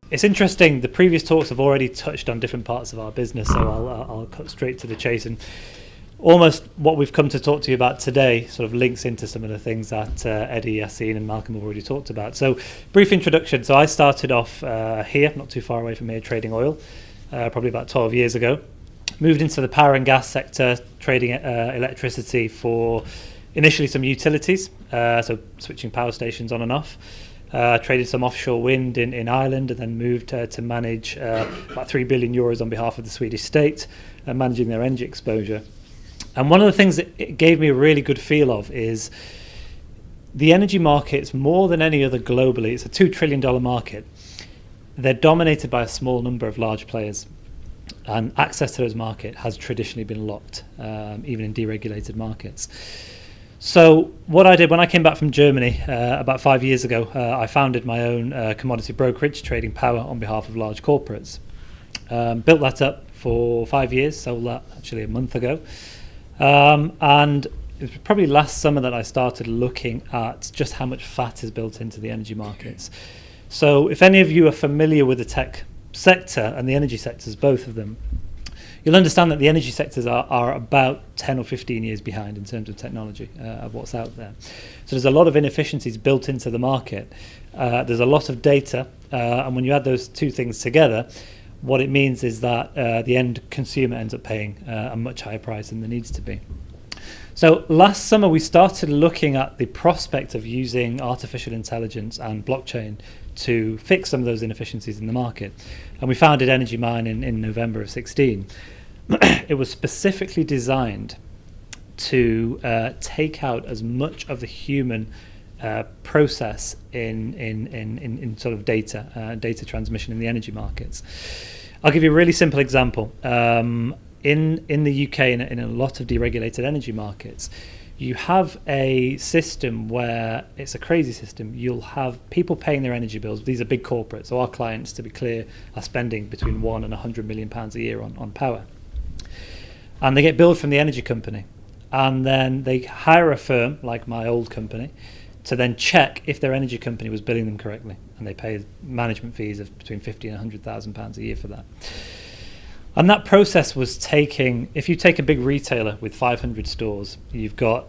It's interesting. The previous talks have already touched on different parts of our business, so I'll cut straight to the chase. And almost what we've come to talk to you about today sort of links into some of the things that Eddie, Yassine, and Malcolm have already talked about. So, brief introduction. So, I started off here, not too far away from here, trading oil, probably about 12 years ago. Moved into the power and gas sector, trading electricity for initially some utilities, so switching power stations on and off. Traded some offshore wind in Ireland, and then moved to manage about €3 billion on behalf of the Swedish state, managing their energy exposure. And one of the things that it gave me a really good feel of is the energy markets, more than any other globally, it's a $2 trillion market. They're dominated by a small number of large players, and access to those markets has traditionally been locked, even in deregulated markets. So what I did when I came back from Germany about 5 years ago, I founded my own commodity brokerage, trading power on behalf of large corporates. Built that up for 5 years, sold that actually a month ago. And it was probably last summer that I started looking at just how much fat is built into the energy markets. So if any of you are familiar with the tech sector and the energy sectors, both of them, you'll understand that the energy sectors are about 10 or 15 years behind in terms of technology of what's out there. So there's a lot of inefficiencies built into the market. There's a lot of data, and when you add those two things together, what it means is that the end consumer ends up paying a much higher price than there needs to be. So last summer we started looking at the prospect of using artificial intelligence and blockchain to fix some of those inefficiencies in the market. And we founded EnergiMine in November of 16. It was specifically designed to take out as much of the human process in sort of data transmission in the energy markets. I'll give you a really simple example. In the UK, in a lot of deregulated energy markets, you have a system where it's a crazy system. You'll have people paying their energy bills. These are big corporates, so our clients, to be clear, are spending between £1 and £100 million a year on power. And they get billed from the energy company. And then they hire a firm, like my old company, to then check if their energy company was billing them correctly. And they pay management fees of between £50,000 and £100,000 a year for that. And that process was taking, if you take a big retailer with 500 stores, you've got,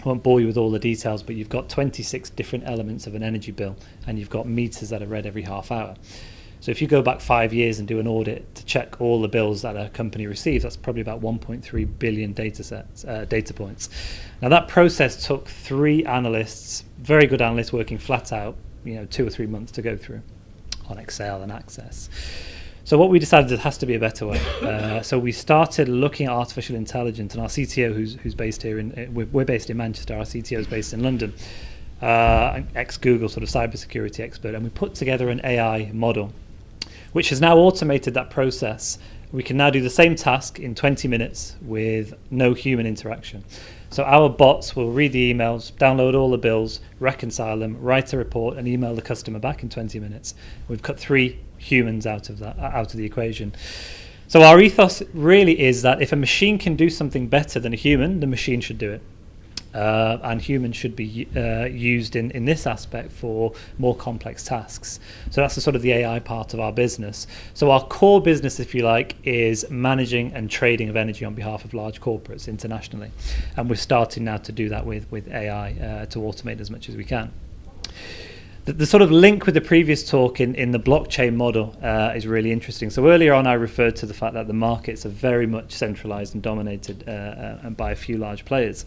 I won't bore you with all the details, but you've got 26 different elements of an energy bill, and you've got meters that are read every half hour. So if you go back 5 years and do an audit to check all the bills that a company receives, that's probably about 1.3 billion data points. Now that process took 3 analysts, very good analysts working flat out, 2 or 3 months to go through on Excel and Access. So what we decided, there has to be a better way. So we started looking at artificial intelligence, and our CTO, who's based here, we're based in Manchester, our CTO is based in London, an ex-Google sort of cybersecurity expert, and we put together an AI model, which has now automated that process. We can now do the same task in 20 minutes with no human interaction. So our bots will read the emails, download all the bills, reconcile them, write a report, and email the customer back in 20 minutes. We've cut 3 humans out of the equation. So our ethos really is that if a machine can do something better than a human, the machine should do it. And humans should be used in this aspect for more complex tasks. So that's the sort of the AI part of our business. So our core business, if you like, is managing and trading of energy on behalf of large corporates internationally. And we're starting now to do that with AI to automate as much as we can. The sort of link with the previous talk in the blockchain model is really interesting. So earlier on I referred to the fact that the markets are very much centralized and dominated by a few large players.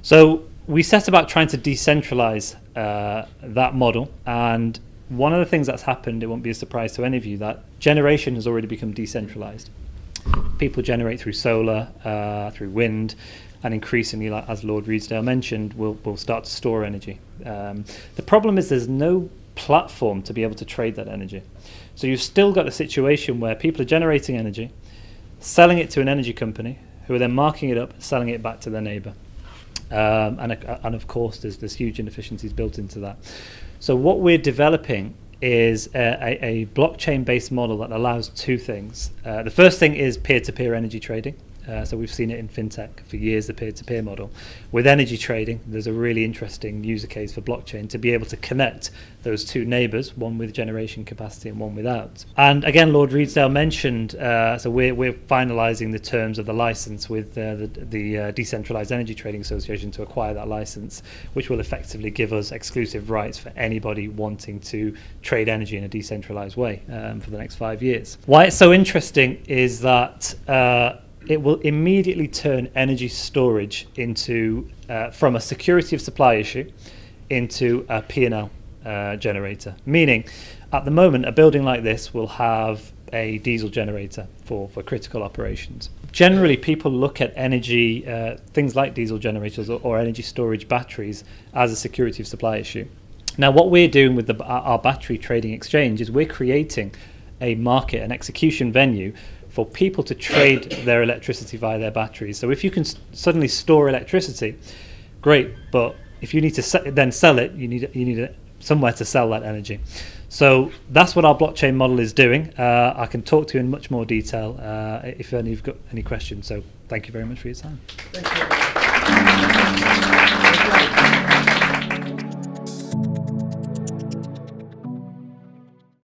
So we set about trying to decentralize that model, and one of the things that's happened, it won't be a surprise to any of you, that generation has already become decentralized. People generate through solar, through wind, and increasingly, like, as Lord Reedsdale mentioned, we'll start to store energy. The problem is there's no platform to be able to trade that energy. So you've still got a situation where people are generating energy, selling it to an energy company, who are then marking it up and selling it back to their neighbor. And of course, there's huge inefficiencies built into that. So what we're developing is a blockchain-based model that allows 2 things. The first thing is peer-to-peer energy trading. So we've seen it in fintech for years, the peer-to-peer model. With energy trading, there's a really interesting user case for blockchain to be able to connect those two neighbours, one with generation capacity and one without. And again, Lord Reedsdale mentioned, so we're finalising the terms of the licence with the Decentralised Energy Trading Association to acquire that licence, which will effectively give us exclusive rights for anybody wanting to trade energy in a decentralised way for the next 5 years. Why it's so interesting is that it will immediately turn energy storage into from a security of supply issue into a P&L generator. Meaning, at the moment, a building like this will have a diesel generator for critical operations. Generally, people look at energy, things like diesel generators or energy storage batteries as a security of supply issue. Now, what we're doing with our battery trading exchange is we're creating a market, an execution venue for people to trade their electricity via their batteries. So if you can suddenly store electricity, great, but if you need to then sell it, you need somewhere to sell that energy. So that's what our blockchain model is doing. I can talk to you in much more detail if you've got any questions. So thank you very much for your time. Thank you.